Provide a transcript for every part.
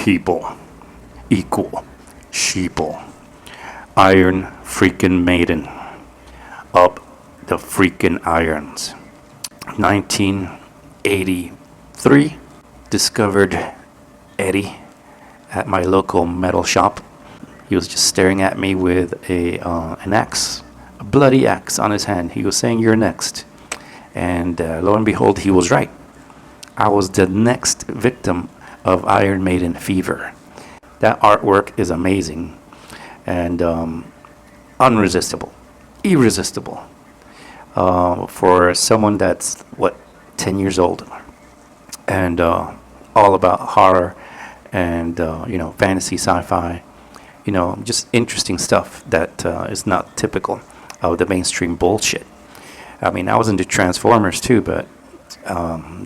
people equal sheeple. Iron freaking Maiden. Up the freaking irons. 1983. Discovered Eddie at my local metal shop. He was just staring at me with an axe, a bloody axe on his hand. He was saying, "You're next." And lo and behold, he was right. I was the next victim of Iron Maiden fever. That artwork is amazing and unresistible, irresistible for someone that's, 10 years old, and all about horror and, fantasy, sci-fi, just interesting stuff that is not typical of the mainstream bullshit. I mean, I was into Transformers too, but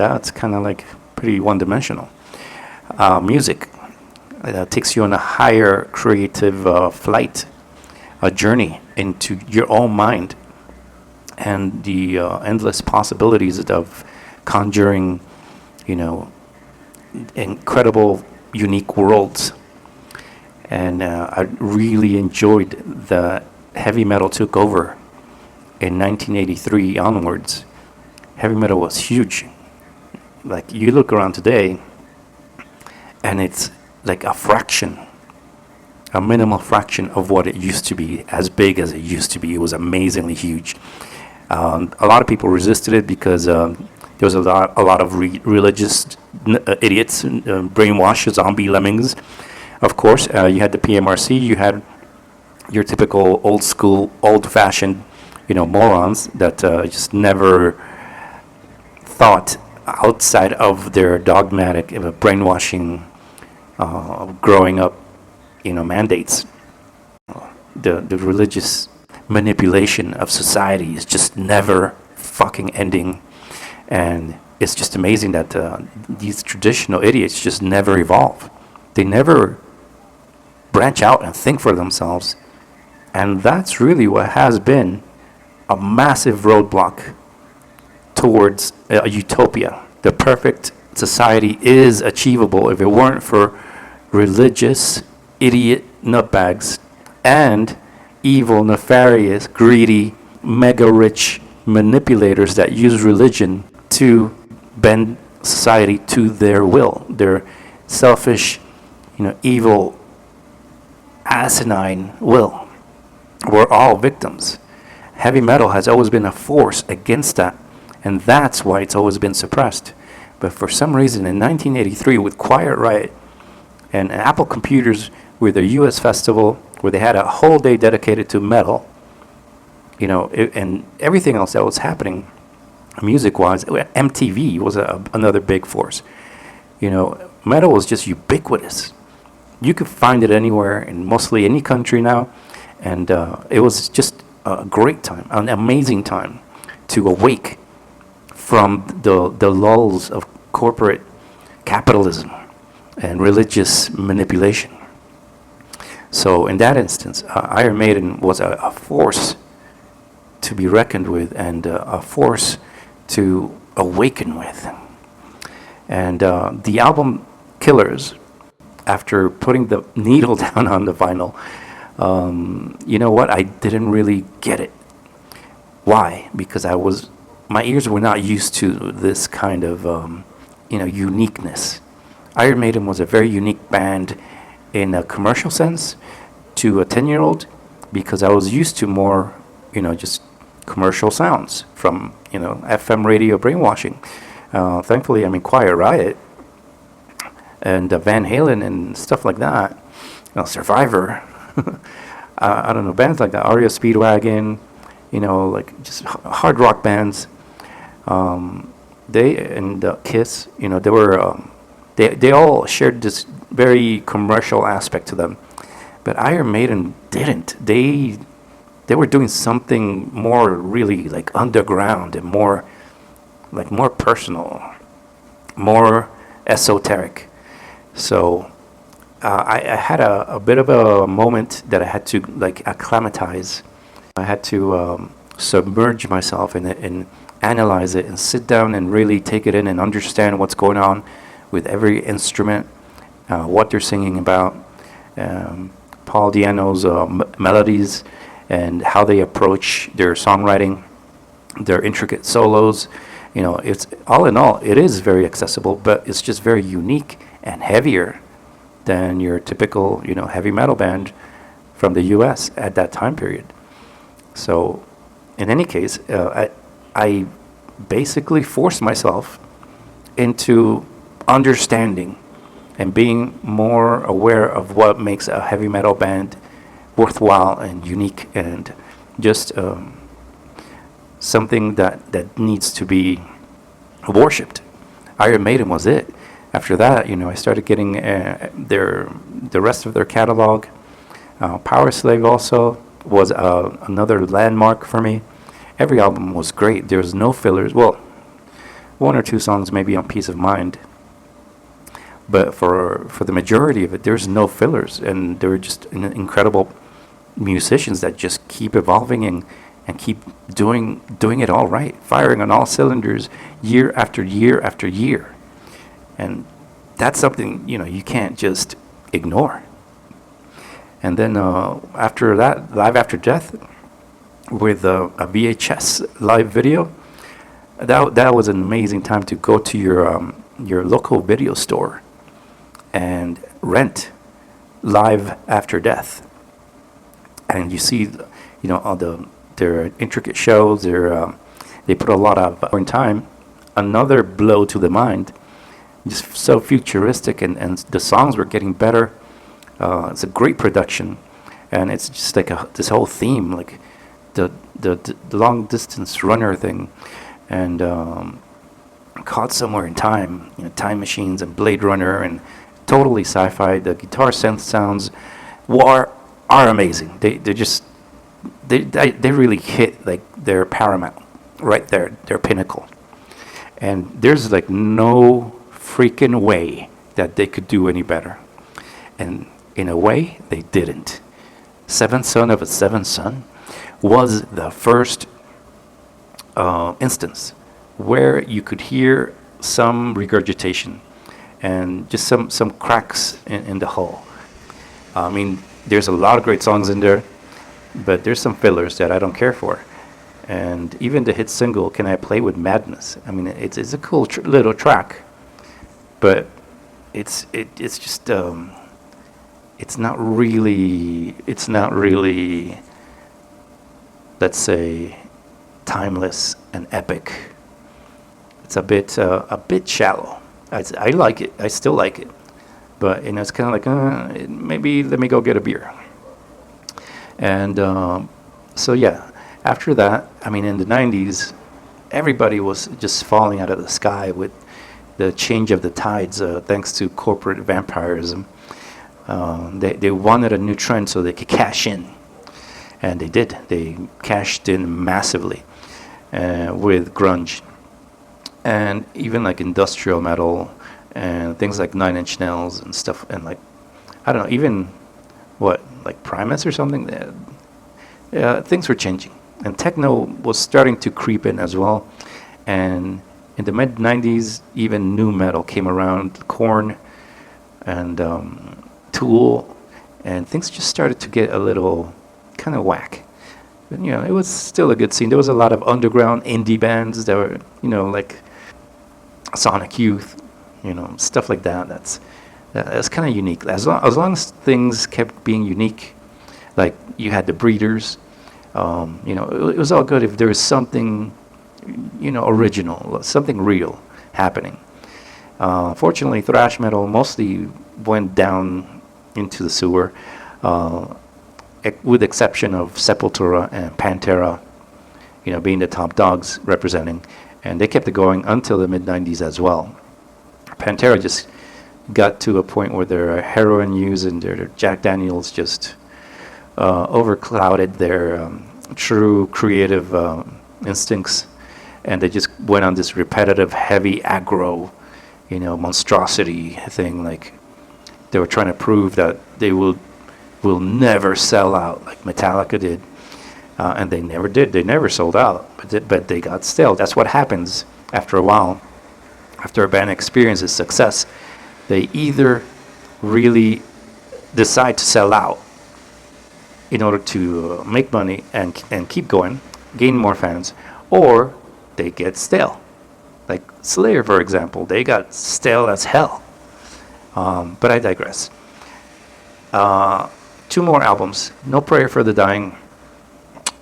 that's kind of like pretty one-dimensional. Music takes you on a higher creative flight, a journey into your own mind, and the endless possibilities of conjuring, incredible, unique worlds. And I really enjoyed that heavy metal took over in 1983 onwards. Heavy metal was huge. Like, you look around today, and it's like a fraction, a minimal fraction of what it used to be, as big as it used to be. It was amazingly huge. A lot of people resisted it because there was a lot of religious idiots, brainwashed zombie lemmings. Of course, you had the PMRC, you had your typical old school, old-fashioned, morons that just never thought outside of their dogmatic brainwashing, growing up, mandates. The religious manipulation of society is just never fucking ending, and it's just amazing that these traditional idiots just never evolve. They never branch out and think for themselves, and that's really what has been a massive roadblock towards a utopia. The perfect society is achievable if it weren't for religious idiot nutbags and evil, nefarious, greedy, mega rich manipulators that use religion to bend society to their will, their selfish, evil, asinine will. We're all victims. Heavy metal has always been a force against that, and that's why it's always been suppressed. But for some reason, in 1983, with Quiet Riot and Apple Computers, with their U.S. festival, where they had a whole day dedicated to metal, and everything else that was happening, music-wise, MTV was another big force. Metal was just ubiquitous. You could find it anywhere in mostly any country now, and it was just a great time, an amazing time to awake from the lulls of corporate capitalism and religious manipulation. So in that instance, Iron Maiden was a force to be reckoned with, and a force to awaken with. And the album Killers, after putting the needle down on the vinyl, you know what? I didn't really get it. Why? Because my ears were not used to this kind of, uniqueness. Iron Maiden was a very unique band in a commercial sense to a 10-year-old, because I was used to more, just commercial sounds from, FM radio brainwashing. Thankfully, Quiet Riot and Van Halen and stuff like that, Survivor, I don't know, bands like that, REO Speedwagon, like just hard rock bands. They and Kiss, they were, they all shared this very commercial aspect to them, but Iron Maiden didn't. They were doing something more really like underground and more personal, more esoteric. So I had a bit of a moment that I had to acclimatize. I had to submerge myself in it and analyze it and sit down and really take it in and understand what's going on with every instrument what they're singing about, Paul Di'Anno's melodies, and how they approach their songwriting, their intricate solos. It's all in all, it is very accessible, but it's just very unique and heavier than your typical, heavy metal band from the U.S. at that time period. So, in any case, I basically forced myself into understanding and being more aware of what makes a heavy metal band worthwhile and unique, and just something that needs to be worshipped. Iron Maiden was it. After that, I started getting the rest of their catalog. Power Slave also was another landmark for me. Every album was great. There was no fillers. Well, one or two songs maybe on Peace of Mind, but for the majority of it, there's no fillers, and they were just incredible musicians that just keep evolving and keep doing it all right, firing on all cylinders year after year after year. And that's something, you can't just ignore. And then after that, Live After Death, with a VHS live video, that was an amazing time to go to your local video store and rent Live After Death. And you see, all their intricate shows. They put a lot of time. Another blow to the mind. Just so futuristic, and the songs were getting better. It's a great production, and it's just like this whole theme, like the long distance runner thing, and Caught Somewhere in Time, Time Machines and Blade Runner, and totally sci-fi. The guitar synth sounds are amazing. They really hit like their paramount right there, their pinnacle. And there's like no freaking way that they could do any better. And in a way, they didn't. Seventh Son of a Seventh Son was the first instance where you could hear some regurgitation and just some cracks in the hull. I mean, there's a lot of great songs in there, but there's some fillers that I don't care for. And even the hit single, Can I Play With Madness? I mean, it's a cool little track, but it's just it's not really, let's say, timeless and epic. It's a bit shallow. I like it. I still like it, but it's kind of like maybe let me go get a beer. And so yeah. After that, I mean, in the 90s, everybody was just falling out of the sky with the change of the tides, thanks to corporate vampirism. They wanted a new trend so they could cash in. And they did. They cashed in massively with grunge. And even like industrial metal and things like Nine Inch Nails and stuff. And like, I don't know, even like Primus or something? Things were changing. And techno was starting to creep in as well. And in the mid-90s, even nu metal came around, Korn and Tool, and things just started to get a little kind of whack. But, it was still a good scene. There was a lot of underground indie bands that were, like Sonic Youth, stuff like that. That's kind of unique. As long as things kept being unique, like you had the Breeders. It was all good if there was something, original, something real happening. Fortunately, thrash metal mostly went down into the sewer, with the exception of Sepultura and Pantera, being the top dogs representing. And they kept it going until the mid-90s as well. Pantera just got to a point where their heroin use and their Jack Daniels just overclouded their true creative instincts, and they just went on this repetitive, heavy, aggro, monstrosity thing. Like they were trying to prove that they will never sell out like Metallica did, and they never did. They never sold out, but they got stale. That's what happens after a while. After a band experiences success, they either really decide to sell out in order to make money and keep going, gain more fans, or they get stale. Like Slayer, for example, they got stale as hell. But I digress. 2 more albums, No Prayer for the Dying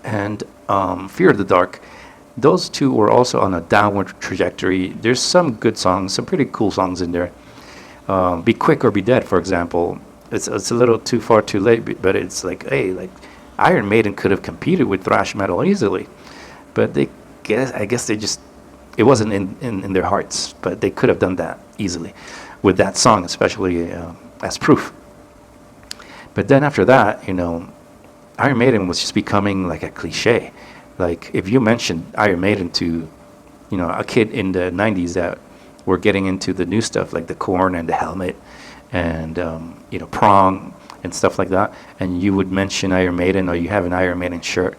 and Fear of the Dark. Those 2 were also on a downward trajectory. There's some good songs, some pretty cool songs in there. Be Quick or Be Dead, for example. It's a little too far too late, but it's like, hey, like Iron Maiden could have competed with thrash metal easily, but I guess they just, it wasn't in their hearts, but they could have done that easily with that song, especially as Proof. But then after that, Iron Maiden was just becoming like a cliche. Like if you mentioned Iron Maiden to, a kid in the 90s that were getting into the new stuff like the Korn and the Helmet and Prong and stuff like that, and you would mention Iron Maiden or you have an Iron Maiden shirt,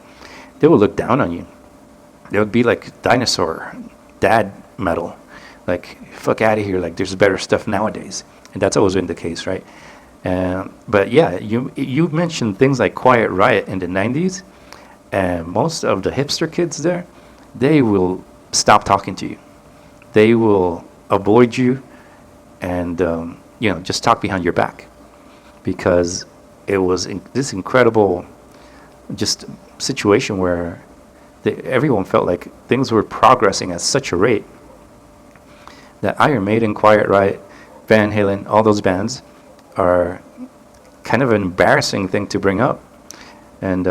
they would look down on you. They would be like dinosaur, dad metal, like fuck out of here. Like there's better stuff nowadays, and that's always been the case, right? But yeah, you mentioned things like Quiet Riot in the 90s, and most of the hipster kids there, they will stop talking to you. They will avoid you and just talk behind your back, because it was this incredible just situation where everyone felt like things were progressing at such a rate that Iron Maiden, Quiet Riot, Van Halen, all those bands are kind of an embarrassing thing to bring up, and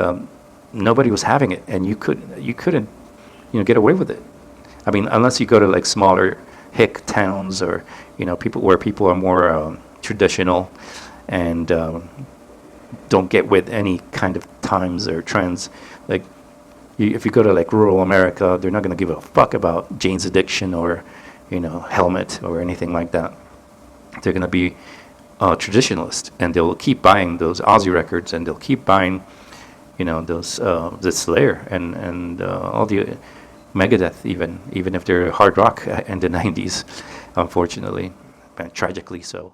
nobody was having it, and you couldn't get away with it. I mean, unless you go to like smaller hick towns or people are more traditional and don't get with any kind of times or trends. Like if you go to like rural America, they're not going to give a fuck about Jane's Addiction or Helmet or anything like that. They're going to be traditionalist, and they'll keep buying those Aussie records, and they'll keep buying those the Slayer and all the Megadeth, even if they're hard rock in the 90s, unfortunately, and tragically so.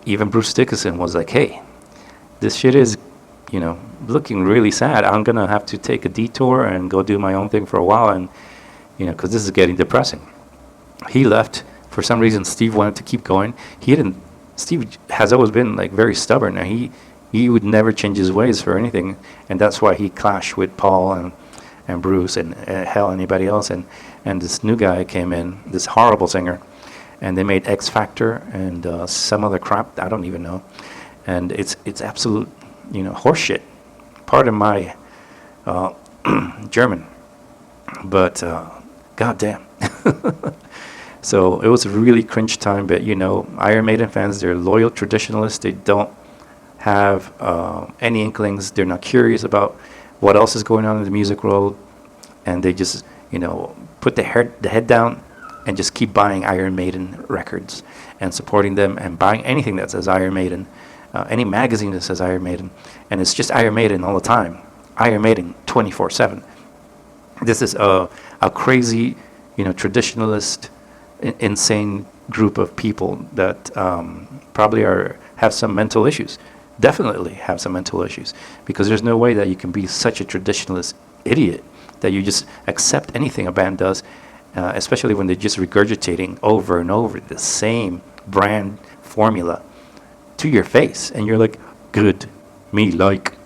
Even Bruce Dickinson was like, hey, this shit is, looking really sad. I'm going to have to take a detour and go do my own thing for a while, and, because this is getting depressing. He left. For some reason, Steve wanted to keep going. Steve has always been, like, very stubborn, and he would never change his ways for anything, and that's why he clashed with Paul and Bruce and hell anybody else, and this new guy came in, this horrible singer, and they made X Factor and some other crap I don't even know, and it's absolute horseshit. Pardon my German, but goddamn. So it was a really cringe time, but Iron Maiden fans, they're loyal traditionalists. They don't have any inklings. They're not curious about what else is going on in the music world, and they just put the head down and just keep buying Iron Maiden records and supporting them and buying anything that says Iron Maiden, any magazine that says Iron Maiden, and it's just Iron Maiden all the time. Iron Maiden 24/7. This is a crazy traditionalist, insane group of people that probably have some mental issues. Definitely have some mental issues, because there's no way that you can be such a traditionalist idiot that you just accept anything a band does, especially when they're just regurgitating over and over the same brand formula to your face, and you're like, good, me like.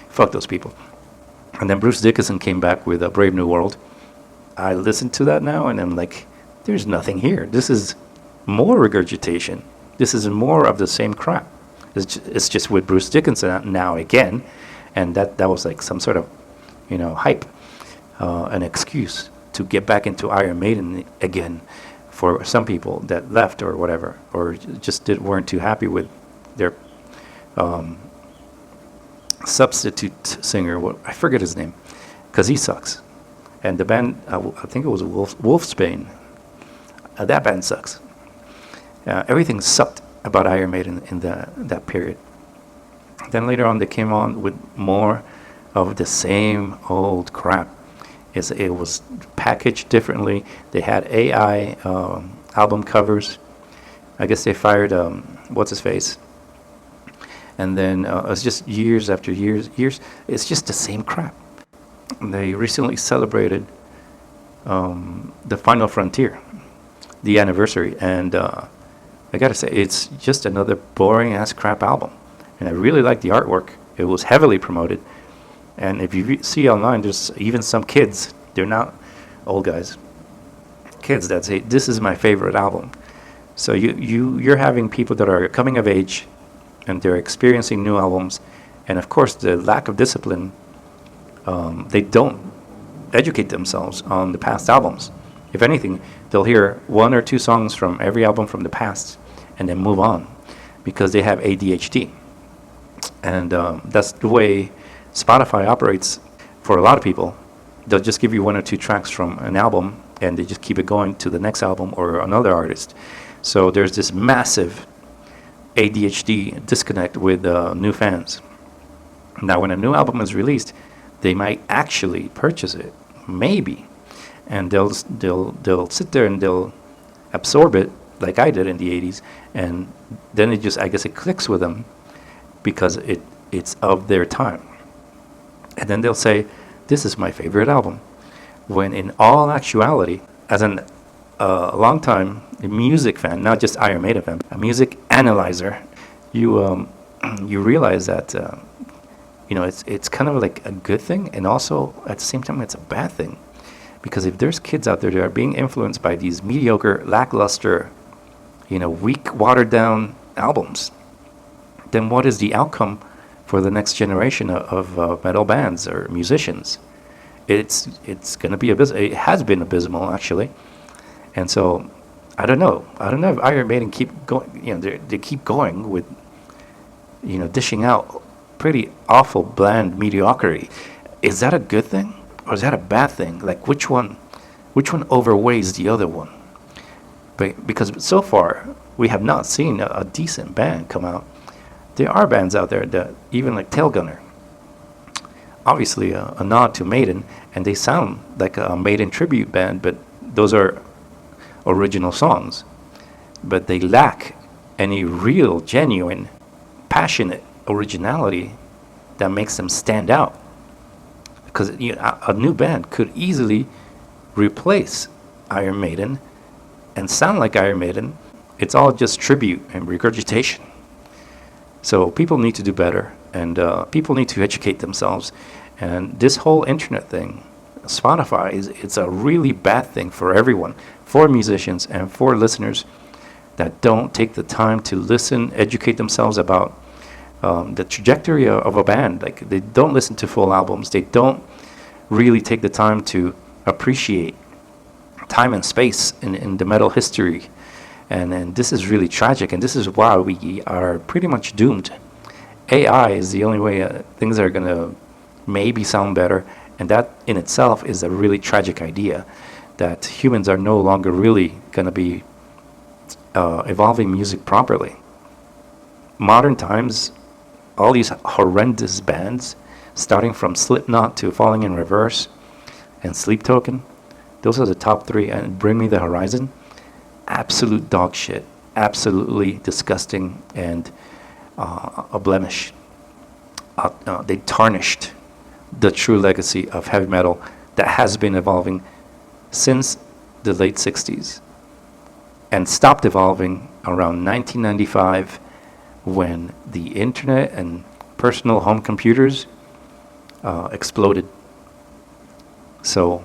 Fuck those people. And then Bruce Dickinson came back with A Brave New World. I listened to that now, and I'm like, there's nothing here. This is more regurgitation. This is more of the same crap. It's just with Bruce Dickinson now again, and that was like some sort of, hype, an excuse to get back into Iron Maiden again for some people that left or whatever, or just weren't too happy with their substitute singer. I forget his name, because he sucks. And the band, I think it was Wolfsbane. That band sucks. Everything sucked about Iron Maiden in that period. Then later on, they came on with more of the same old crap. It was packaged differently. They had AI album covers. I guess they fired what's his face, and then it's just years after years. It's just the same crap. They recently celebrated the Final Frontier, the anniversary, and I gotta say, it's just another boring ass crap album. And I really like the artwork. It was heavily promoted, and if you see online, there's even some kids. They're not old guys, kids that say this is my favorite album. So you're having people that are coming of age, and they're experiencing new albums, and of course the lack of discipline. They don't educate themselves on the past albums. If anything, they'll hear one or two songs from every album from the past and then move on because they have ADHD. And that's the way Spotify operates for a lot of people. They'll just give you one or two tracks from an album and they just keep it going to the next album or another artist. So there's this massive ADHD disconnect with new fans. Now, when a new album is released, they might actually purchase it, maybe, and they'll sit there and they'll absorb it like I did in the 80s, and then it just, I guess it clicks with them because it's of their time. And then they'll say, this is my favorite album. When in all actuality, as a long time music fan, not just Iron Maiden fan, a music analyzer, you realize that it's kind of like a good thing, and also at the same time it's a bad thing, because if there's kids out there that are being influenced by these mediocre, lackluster, weak, watered down albums, then what is the outcome for the next generation of metal bands or musicians? It's going to be abysmal. It has been abysmal, actually. And so I don't know if Iron Maiden keep going. They keep going with dishing out pretty awful, bland mediocrity. Is that a good thing or is that a bad thing? Like which one overweighs the other one? But because so far we have not seen a decent band come out. There are bands out there that even like Tail Gunner, obviously a nod to Maiden, and they sound like a Maiden tribute band, but those are original songs. But they lack any real, genuine, passionate originality that makes them stand out. Because a new band could easily replace Iron Maiden and sound like Iron Maiden. It's all just tribute and regurgitation. So people need to do better, and people need to educate themselves. And this whole internet thing, Spotify, it's a really bad thing for everyone, for musicians and for listeners that don't take the time to listen, educate themselves about the trajectory of a band. Like, they don't listen to full albums. They don't really take the time to appreciate time and space in the metal history. And this is really tragic, and this is why we are pretty much doomed. AI is the only way things are going to maybe sound better, and that in itself is a really tragic idea, that humans are no longer really going to be evolving music properly. Modern times, all these horrendous bands, starting from Slipknot to Falling in Reverse and Sleep Token, those are the top three, and Bring Me the Horizon, absolute dog shit, absolutely disgusting, and a blemish. They tarnished the true legacy of heavy metal that has been evolving since the late 60s and stopped evolving around 1995 when the internet and personal home computers exploded. So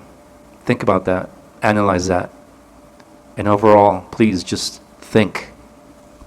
think about that, analyze that, and overall, please just think